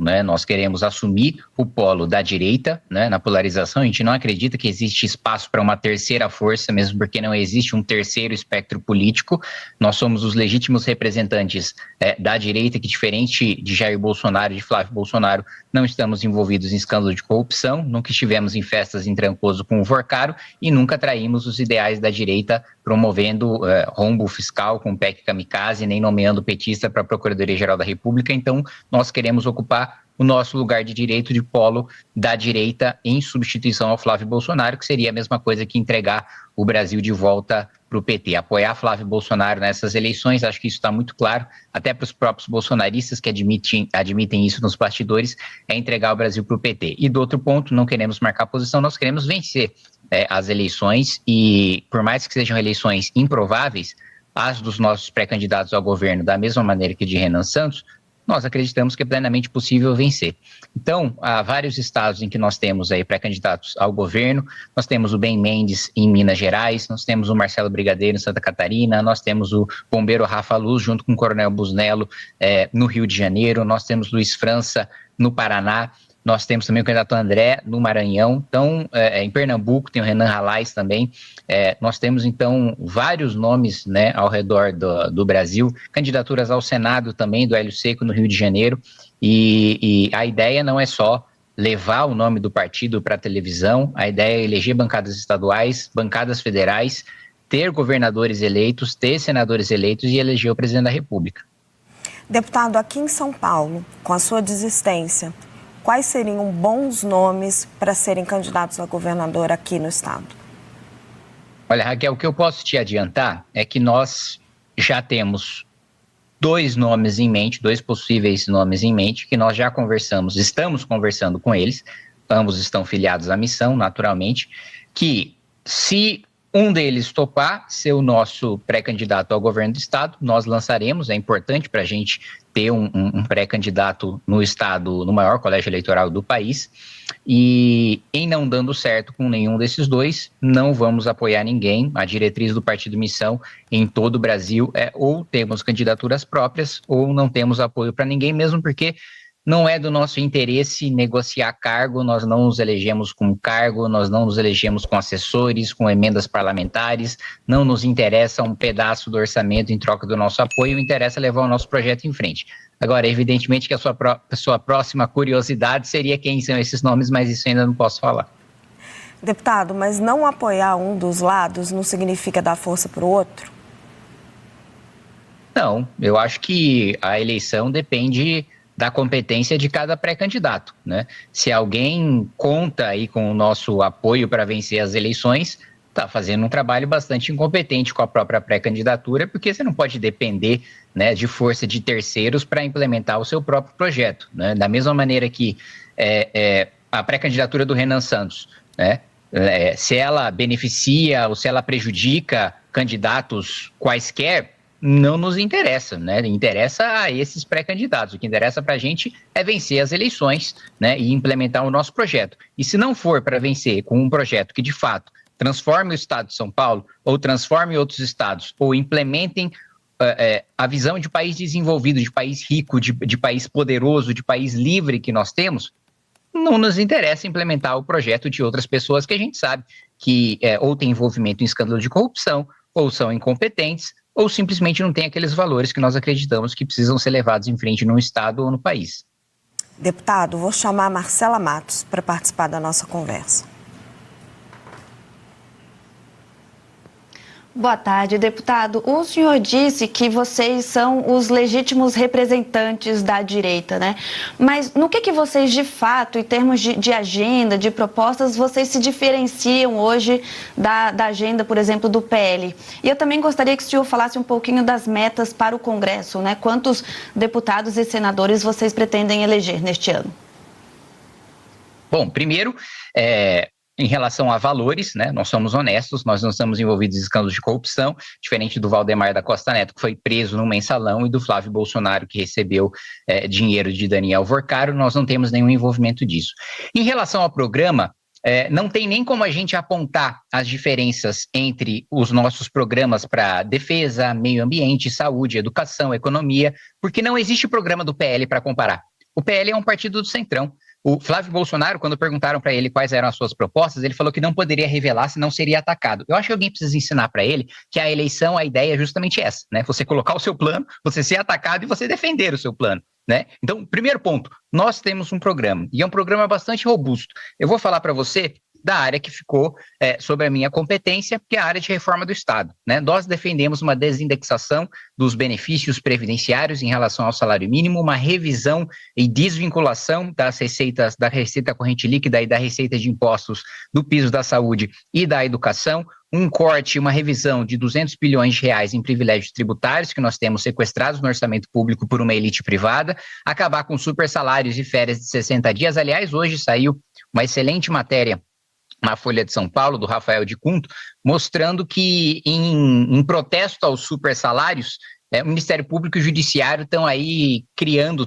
né? Nós queremos assumir o polo da direita, né? Na polarização, a gente não acredita que existe espaço para uma terceira força, mesmo porque não existe um terceiro espectro político. Nós somos os legítimos representantes da direita, que diferente de Jair Bolsonaro e de Flávio Bolsonaro, não estamos envolvidos em escândalo de corrupção, nunca estivemos em festas em Trancoso com o Forcaro e nunca traímos os ideais da direita promovendo rombo fiscal com PEC kamikaze, nem nomeando petista para a Procuradoria-Geral da República. Então, nós queremos ocupar o nosso lugar de direito de polo da direita em substituição ao Flávio Bolsonaro, que seria a mesma coisa que entregar o Brasil de volta para o PT. Apoiar Flávio Bolsonaro nessas eleições, acho que isso está muito claro, até para os próprios bolsonaristas que admitem isso nos bastidores, é entregar o Brasil para o PT. E do outro ponto, não queremos marcar posição, nós queremos vencer as eleições e, por mais que sejam eleições improváveis, as dos nossos pré-candidatos ao governo, da mesma maneira que de Renan Santos, nós acreditamos que é plenamente possível vencer. Então, há vários estados em que nós temos aí pré-candidatos ao governo, nós temos o Ben Mendes em Minas Gerais, nós temos o Marcelo Brigadeiro em Santa Catarina, nós temos o bombeiro Rafa Luz junto com o Coronel Busnello no Rio de Janeiro, nós temos Luiz França no Paraná, nós temos também o candidato André no Maranhão, então em Pernambuco tem o Renan Ralais também, nós temos então vários nomes, né, ao redor do Brasil, candidaturas ao Senado também do Hélio Seco no Rio de Janeiro, e a ideia não é só levar o nome do partido para a televisão, a ideia é eleger bancadas estaduais, bancadas federais, ter governadores eleitos, ter senadores eleitos e eleger o presidente da República. Deputado, aqui em São Paulo, com a sua desistência, quais seriam bons nomes para serem candidatos a governador aqui no estado? Olha, Raquel, o que eu posso te adiantar é que nós já temos dois nomes em mente, dois possíveis nomes em mente, que nós já estamos conversando com eles, ambos estão filiados à missão, naturalmente, que se um deles topar ser o nosso pré-candidato ao governo do estado, nós lançaremos, é importante para a gente ter um pré-candidato no estado, no maior colégio eleitoral do país, e em não dando certo com nenhum desses dois, não vamos apoiar ninguém. A diretriz do Partido Missão em todo o Brasil é ou temos candidaturas próprias ou não temos apoio para ninguém, mesmo porque não é do nosso interesse negociar cargo, nós não nos elegemos com cargo, nós não nos elegemos com assessores, com emendas parlamentares, não nos interessa um pedaço do orçamento em troca do nosso apoio, interessa levar o nosso projeto em frente. Agora, evidentemente que a sua próxima curiosidade seria quem são esses nomes, mas isso ainda não posso falar. Deputado, mas não apoiar um dos lados não significa dar força para o outro? Não, eu acho que a eleição depende da competência de cada pré-candidato, né? Se alguém conta aí com o nosso apoio para vencer as eleições, está fazendo um trabalho bastante incompetente com a própria pré-candidatura, porque você não pode depender, né, de força de terceiros para implementar o seu próprio projeto, né? Da mesma maneira que a pré-candidatura do Renan Santos, né, se ela beneficia ou se ela prejudica candidatos quaisquer, não nos interessa, né? Interessa a esses pré-candidatos. O que interessa para a gente é vencer as eleições, né, e implementar o nosso projeto. E se não for para vencer com um projeto que, de fato, transforme o estado de São Paulo ou transforme outros estados ou implementem a visão de país desenvolvido, de país rico, de país poderoso, de país livre que nós temos, não nos interessa implementar o projeto de outras pessoas que a gente sabe que ou tem envolvimento em escândalo de corrupção, ou são incompetentes, ou simplesmente não tem aqueles valores que nós acreditamos que precisam ser levados em frente no estado ou no país. Deputado, vou chamar a Marcela Matos para participar da nossa conversa. Boa tarde, deputado. O senhor disse que vocês são os legítimos representantes da direita, né? Mas no que vocês, de fato, em termos de agenda, de propostas, vocês se diferenciam hoje da agenda, por exemplo, do PL? E eu também gostaria que o senhor falasse um pouquinho das metas para o Congresso, né? Quantos deputados e senadores vocês pretendem eleger neste ano? Bom, primeiro, em relação a valores, né, nós somos honestos, nós não estamos envolvidos em escândalos de corrupção, diferente do Valdemar da Costa Neto, que foi preso no mensalão, e do Flávio Bolsonaro, que recebeu dinheiro de Daniel Vorcaro, nós não temos nenhum envolvimento disso. Em relação ao programa, não tem nem como a gente apontar as diferenças entre os nossos programas para defesa, meio ambiente, saúde, educação, economia, porque não existe programa do PL para comparar. O PL é um partido do centrão. O Flávio Bolsonaro, quando perguntaram para ele quais eram as suas propostas, ele falou que não poderia revelar, senão seria atacado. Eu acho que alguém precisa ensinar para ele que a eleição, a ideia é justamente essa, né? Você colocar o seu plano, você ser atacado e você defender o seu plano, né? Então, primeiro ponto, nós temos um programa, e é um programa bastante robusto. Eu vou falar para você da área que ficou sobre a minha competência, que é a área de reforma do Estado, né? Nós defendemos uma desindexação dos benefícios previdenciários em relação ao salário mínimo, uma revisão e desvinculação das receitas, da receita corrente líquida e da receita de impostos do piso da saúde e da educação, um corte, uma revisão de 200 bilhões de reais em privilégios tributários que nós temos sequestrados no orçamento público por uma elite privada, acabar com super salários e férias de 60 dias. Aliás, hoje saiu uma excelente matéria na Folha de São Paulo, do Rafael de Cunto, mostrando que em protesto aos super salários, o Ministério Público e o Judiciário estão aí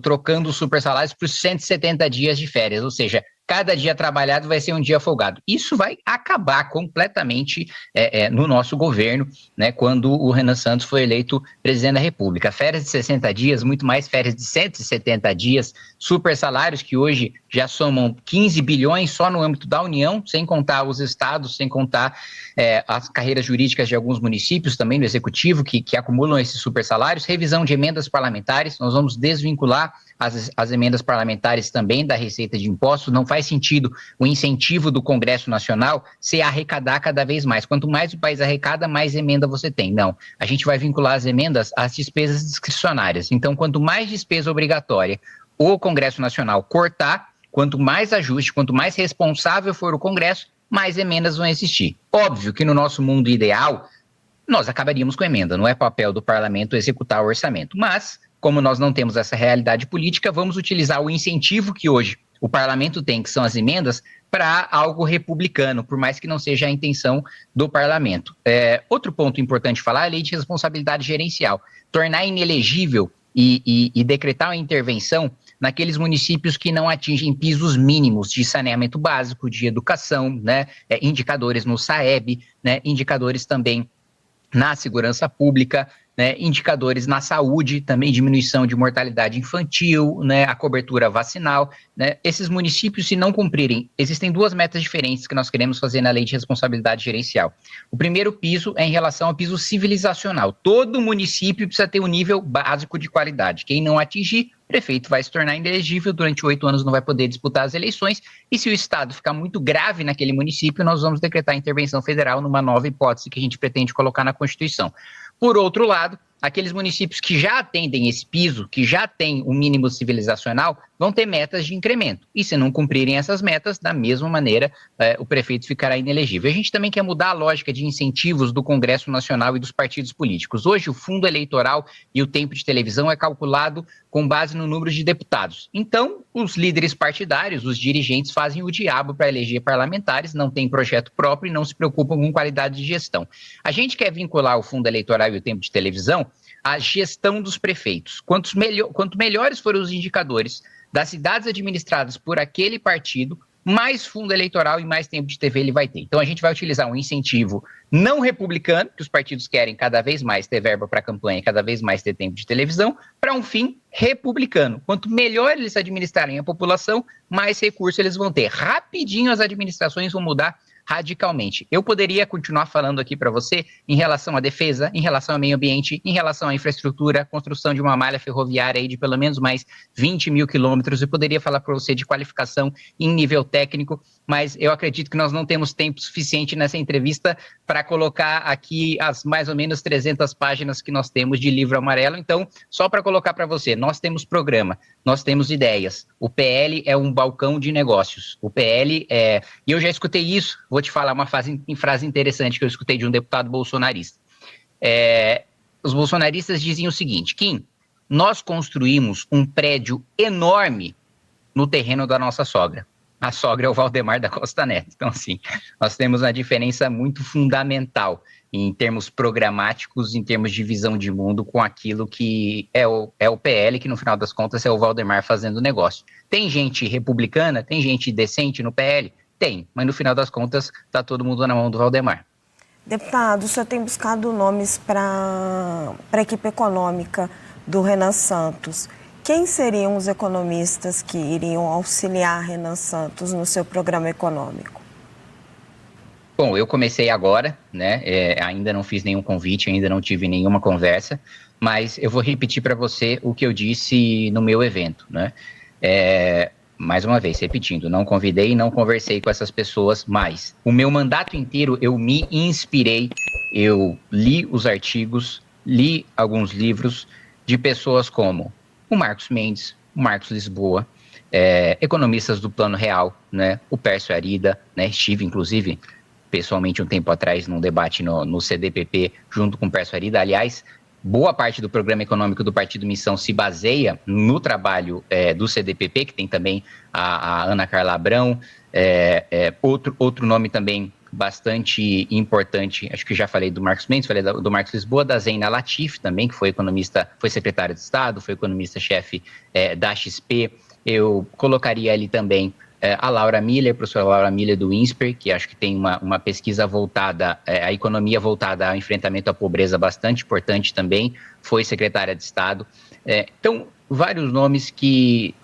trocando os super salários por 170 dias de férias, ou seja, cada dia trabalhado vai ser um dia folgado. Isso vai acabar completamente no nosso governo, né, quando o Renan Santos foi eleito presidente da República. Férias de 60 dias, muito mais férias de 170 dias, super salários que hoje já somam 15 bilhões só no âmbito da União, sem contar os estados, sem contar as carreiras jurídicas de alguns municípios também do Executivo que acumulam esses super salários. Revisão de emendas parlamentares, nós vamos desvincular as emendas parlamentares também da receita de impostos. Não faz sentido o incentivo do Congresso Nacional ser arrecadar cada vez mais. Quanto mais o país arrecada, mais emenda você tem. Não, a gente vai vincular as emendas às despesas discricionárias. Então, quanto mais despesa obrigatória o Congresso Nacional cortar, quanto mais ajuste, quanto mais responsável for o Congresso, mais emendas vão existir. Óbvio que no nosso mundo ideal, nós acabaríamos com emenda, não é papel do parlamento executar o orçamento, mas como nós não temos essa realidade política, vamos utilizar o incentivo que hoje o parlamento tem, que são as emendas, para algo republicano, por mais que não seja a intenção do parlamento. Outro ponto importante falar é a lei de responsabilidade gerencial. Tornar inelegível e decretar uma intervenção naqueles municípios que não atingem pisos mínimos de saneamento básico, de educação, né, indicadores no SAEB, né, indicadores também na segurança pública, né, indicadores na saúde, também diminuição de mortalidade infantil, né, a cobertura vacinal, né. Esses municípios, se não cumprirem, existem duas metas diferentes que nós queremos fazer na lei de responsabilidade gerencial. O primeiro piso é em relação ao piso civilizacional. Todo município precisa ter um nível básico de qualidade. Quem não atingir, o prefeito vai se tornar inelegível, durante 8 anos não vai poder disputar as eleições, e se o estado ficar muito grave naquele município, nós vamos decretar intervenção federal numa nova hipótese que a gente pretende colocar na Constituição. Por outro lado, aqueles municípios que já atendem esse piso, que já têm um mínimo civilizacional, vão ter metas de incremento. E se não cumprirem essas metas, da mesma maneira, o prefeito ficará inelegível. A gente também quer mudar a lógica de incentivos do Congresso Nacional e dos partidos políticos. Hoje, o fundo eleitoral e o tempo de televisão é calculado com base no número de deputados. Então, os líderes partidários, os dirigentes, fazem o diabo para eleger parlamentares, não têm projeto próprio e não se preocupam com qualidade de gestão. A gente quer vincular o fundo eleitoral e o tempo de televisão à gestão dos prefeitos. Quanto melhores forem os indicadores das cidades administradas por aquele partido, mais fundo eleitoral e mais tempo de TV ele vai ter. Então a gente vai utilizar um incentivo não republicano, que os partidos querem cada vez mais ter verba para campanha, cada vez mais ter tempo de televisão, para um fim republicano. Quanto melhor eles administrarem a população, mais recursos eles vão ter. Rapidinho as administrações vão mudar radicalmente. Eu poderia continuar falando aqui para você em relação à defesa, em relação ao meio ambiente, em relação à infraestrutura, construção de uma malha ferroviária aí de pelo menos mais 20 mil quilômetros. Eu poderia falar para você de qualificação em nível técnico, mas eu acredito que nós não temos tempo suficiente nessa entrevista para colocar aqui as mais ou menos 300 páginas que nós temos de livro amarelo. Então, só para colocar para você, nós temos programa, nós temos ideias. O PL é um balcão de negócios. O PL e eu já escutei isso, vou te falar uma frase interessante que eu escutei de um deputado bolsonarista. Os bolsonaristas diziam o seguinte: Kim, nós construímos um prédio enorme no terreno da nossa sogra. A sogra é o Valdemar da Costa Neto. Então, assim, nós temos uma diferença muito fundamental em termos programáticos, em termos de visão de mundo, com aquilo que é o PL, que no final das contas é o Valdemar fazendo negócio. Tem gente republicana, tem gente decente no PL? Tem, mas no final das contas está todo mundo na mão do Valdemar. Deputado, o senhor tem buscado nomes para a equipe econômica do Renan Santos. quem seriam os economistas que iriam auxiliar Renan Santos no seu programa econômico? Bom, eu comecei agora, né? Ainda não fiz nenhum convite, ainda não tive nenhuma conversa, mas eu vou repetir para você o que eu disse no meu evento, né? Mais uma vez, repetindo, não convidei e não conversei com essas pessoas, mas o meu mandato inteiro eu me inspirei, eu li os artigos, li alguns livros de pessoas como o Marcos Mendes, o Marcos Lisboa, economistas do Plano Real, né? O Pércio Arida, né? Estive, inclusive, pessoalmente um tempo atrás num debate no CDPP junto com o Pércio Arida. Aliás, boa parte do programa econômico do Partido Missão se baseia no trabalho do CDPP, que tem também a Ana Carla Abrão, outro nome também bastante importante, acho que já falei do Marcos Mendes, falei do Marcos Lisboa, da Zeina Latif também, que foi economista, foi secretária de Estado, foi economista-chefe da XP. Eu colocaria ali também a Laura Miller, professora Laura Miller do INSPER, que acho que tem uma pesquisa voltada, a economia voltada ao enfrentamento à pobreza bastante importante também, foi secretária de Estado. Então, vários nomes que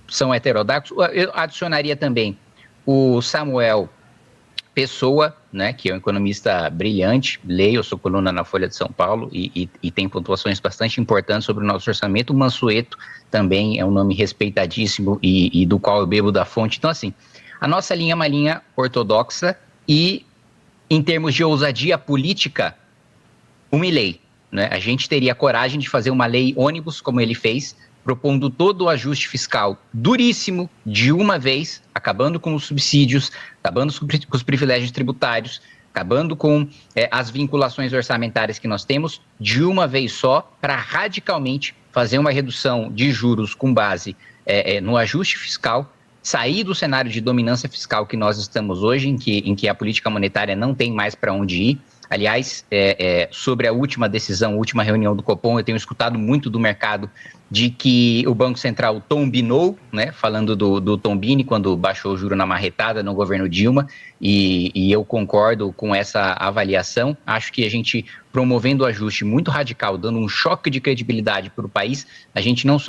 são heterodoxos. Eu adicionaria também o Samuel Pessoa, né, que é um economista brilhante, leio sua coluna na Folha de São Paulo e tem pontuações bastante importantes sobre o nosso orçamento. O Mansueto também é um nome respeitadíssimo e do qual eu bebo da fonte. Então, assim, a nossa linha é uma linha ortodoxa e, em termos de ousadia política, o Milei, né? A gente teria coragem de fazer uma lei ônibus, como ele fez, propondo todo o ajuste fiscal duríssimo, de uma vez, acabando com os subsídios, acabando com os privilégios tributários, acabando com as vinculações orçamentárias que nós temos, de uma vez só, para radicalmente fazer uma redução de juros com base no ajuste fiscal, sair do cenário de dominância fiscal que nós estamos hoje, em que a política monetária não tem mais para onde ir. Aliás, sobre a última decisão, a última reunião do Copom, eu tenho escutado muito do mercado de que o Banco Central tombinou, né, falando do Tombini, quando baixou o juro na marretada no governo Dilma, e eu concordo com essa avaliação. Acho que a gente, promovendo o ajuste muito radical, dando um choque de credibilidade para o país, a gente não